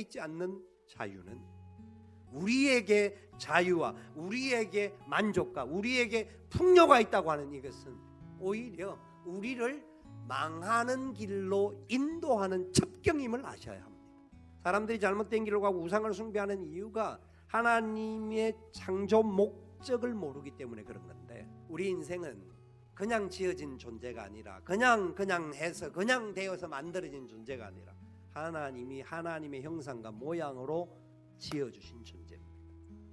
있지 않는 자유는 우리에게 자유와 우리에게 만족과 우리에게 풍요가 있다고 하는 이것은 오히려 우리를 망하는 길로 인도하는 첩경임을 아셔야 합니다. 사람들이 잘못된 길로 가고 우상을 숭배하는 이유가 하나님의 창조 목적을 모르기 때문에 그런 건데, 우리 인생은 그냥 지어진 존재가 아니라 그냥 해서 그냥 되어서 만들어진 존재가 아니라 하나님이 하나님의 형상과 모양으로 지어주신 존재입니다.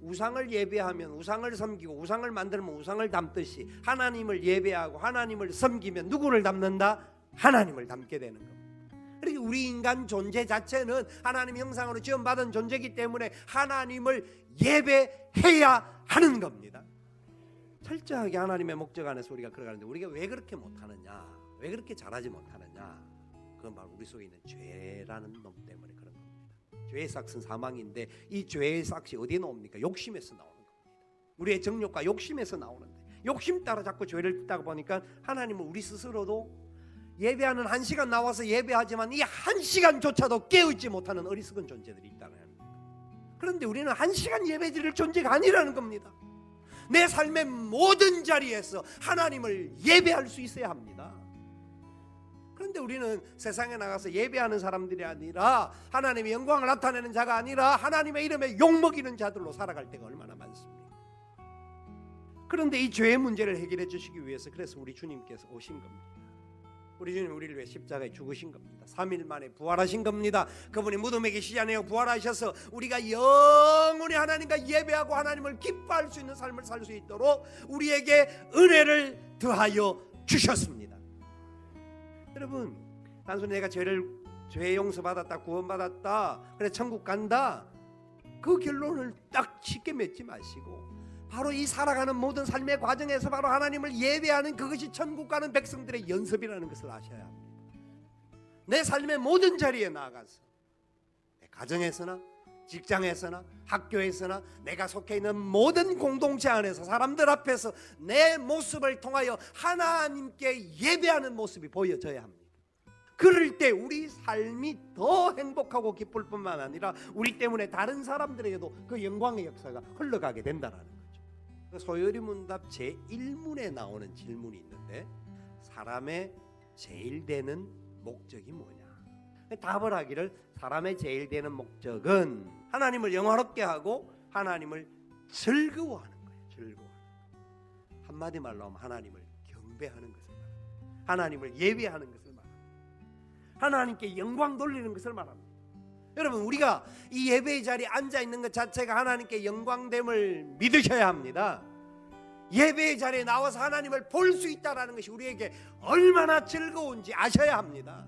우상을 예배하면 우상을 섬기고 우상을 만들면 우상을 담듯이 하나님을 예배하고 하나님을 섬기면 누구를 담는다? 하나님을 담게 되는 겁니다. 그러니까 우리 인간 존재 자체는 하나님 형상으로 지음받은 존재이기 때문에 하나님을 예배해야 하는 겁니다. 철저하게 하나님의 목적 안에서 우리가 걸어가는데 우리가 왜 그렇게 못하느냐, 왜 그렇게 잘하지 못하느냐, 그건 바로 우리 속에 있는 죄라는 놈 때문에 그런 겁니다. 죄의 싹은 사망인데 이 죄의 싹이 어디에 나옵니까? 욕심에서 나오는 겁니다. 우리의 정욕과 욕심에서 나오는데 욕심 따라 자꾸 죄를 짓다 보니까 하나님은 우리 스스로도 예배하는 1시간 나와서 예배하지만 이 1시간조차도 깨어있지 못하는 어리석은 존재들이 있다는 겁니다. 그런데 우리는 1시간 예배 드릴 존재가 아니라는 겁니다. 내 삶의 모든 자리에서 하나님을 예배할 수 있어야 합니다. 그런데 우리는 세상에 나가서 예배하는 사람들이 아니라 하나님의 영광을 나타내는 자가 아니라 하나님의 이름에 욕먹이는 자들로 살아갈 때가 얼마나 많습니까? 그런데 이 죄의 문제를 해결해 주시기 위해서 그래서 우리 주님께서 오신 겁니다. 우리 주님 우리를 위해 십자가에 죽으신 겁니다. 3일 만에 부활하신 겁니다. 그분이 무덤에 계시지 않아요. 부활하셔서 우리가 영원히 하나님과 예배하고 하나님을 기뻐할 수 있는 삶을 살 수 있도록 우리에게 은혜를 더하여 주셨습니다. 여러분, 단순히 내가 죄 용서받았다, 구원받았다, 그래 천국 간다, 그 결론을 딱 쉽게 맺지 마시고 바로 이 살아가는 모든 삶의 과정에서 바로 하나님을 예배하는 그것이 천국 가는 백성들의 연습이라는 것을 아셔야 합니다. 내 삶의 모든 자리에 나아가서 내 가정에서나 직장에서나 학교에서나 내가 속해 있는 모든 공동체 안에서 사람들 앞에서 내 모습을 통하여 하나님께 예배하는 모습이 보여져야 합니다. 그럴 때 우리 삶이 더 행복하고 기쁠 뿐만 아니라 우리 때문에 다른 사람들에게도 그 영광의 역사가 흘러가게 된다는 거죠. 소요리 문답 제1문에 나오는 질문이 있는데 사람의 제일 되는 목적이 뭐냐? 답을 하기를 사람의 제일 되는 목적은 하나님을 영화롭게 하고 하나님을 즐거워하는 거예요. 즐거워하는 거예요. 한마디 말로 하면 하나님을 경배하는 것을 말합니다. 하나님을 예배하는 것을 말합니다. 하나님께 영광 돌리는 것을 말합니다. 여러분, 우리가 이 예배의 자리에 앉아있는 것 자체가 하나님께 영광됨을 믿으셔야 합니다. 예배의 자리에 나와서 하나님을 볼 수 있다는 것이 우리에게 얼마나 즐거운지 아셔야 합니다.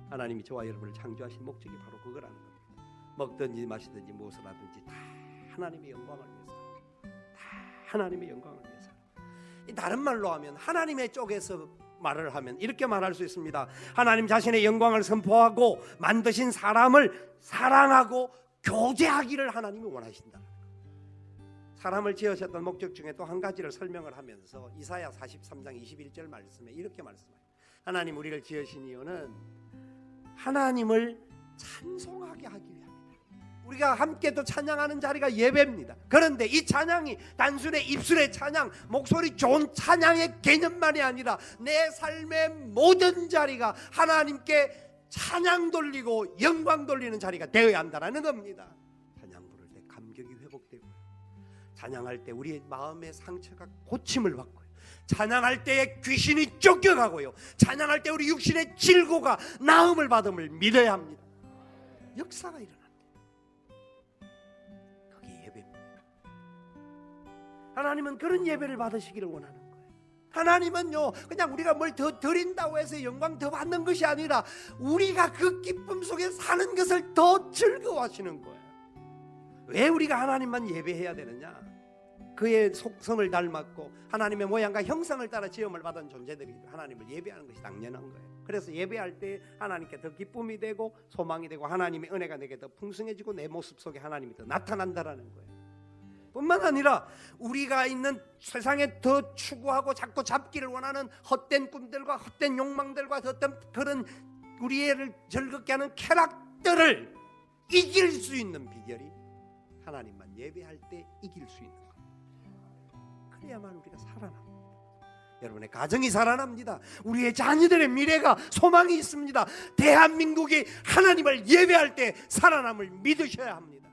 하나님이 저와 여러분을 창조하신 목적이 바로 그거라는 겁니다. 먹든지 마시든지 무엇을 하든지 다 하나님의 영광을 위해서, 다 하나님의 영광을 위해서. 다른 말로 하면 하나님의 쪽에서 말을 하면 이렇게 말할 수 있습니다. 하나님 자신의 영광을 선포하고 만드신 사람을 사랑하고 교제하기를 하나님이 원하신다. 사람을 지으셨던 목적 중에 또 한 가지를 설명을 하면서 이사야 43장 21절 말씀에 이렇게 말씀해요. 하나님 우리를 지으신 이유는 하나님을 찬송하게 하기 위함이다. 우리가 함께 또 찬양하는 자리가 예배입니다. 그런데 이 찬양이 단순히 입술의 찬양, 목소리 좋은 찬양의 개념만이 아니라 내 삶의 모든 자리가 하나님께 찬양 돌리고 영광 돌리는 자리가 되어야 한다는 겁니다. 찬양 부를 때 감격이 회복되고, 찬양할 때 우리의 마음의 상처가 고침을 받고요, 찬양할 때에 귀신이 쫓겨가고요, 찬양할 때 우리 육신의 질고가 나음을 받음을 믿어야 합니다. 역사가 일어납니다. 그게 예배입니다. 하나님은 그런 예배를 받으시기를 원하는 거예요. 하나님은요, 그냥 우리가 뭘 더 드린다고 해서 영광 더 받는 것이 아니라 우리가 그 기쁨 속에 사는 것을 더 즐거워하시는 거예요. 왜 우리가 하나님만 예배해야 되느냐? 그의 속성을 닮았고 하나님의 모양과 형상을 따라 지음을 받은 존재들이 하나님을 예배하는 것이 당연한 거예요. 그래서 예배할 때 하나님께 더 기쁨이 되고 소망이 되고 하나님의 은혜가 내게 더 풍성해지고 내 모습 속에 하나님이 더 나타난다라는 거예요. 뿐만 아니라 우리가 있는 세상에 더 추구하고 자꾸 잡기를 원하는 헛된 꿈들과 헛된 욕망들과 어떤 그런 우리를 즐겁게 하는 쾌락들을 이길 수 있는 비결이 하나님만 예배할 때 이길 수 있는 것. 그래야만 우리가 살아납니다. 여러분의 가정이 살아납니다. 우리의 자녀들의 미래가 소망이 있습니다. 대한민국이 하나님을 예배할 때 살아남을 믿으셔야 합니다.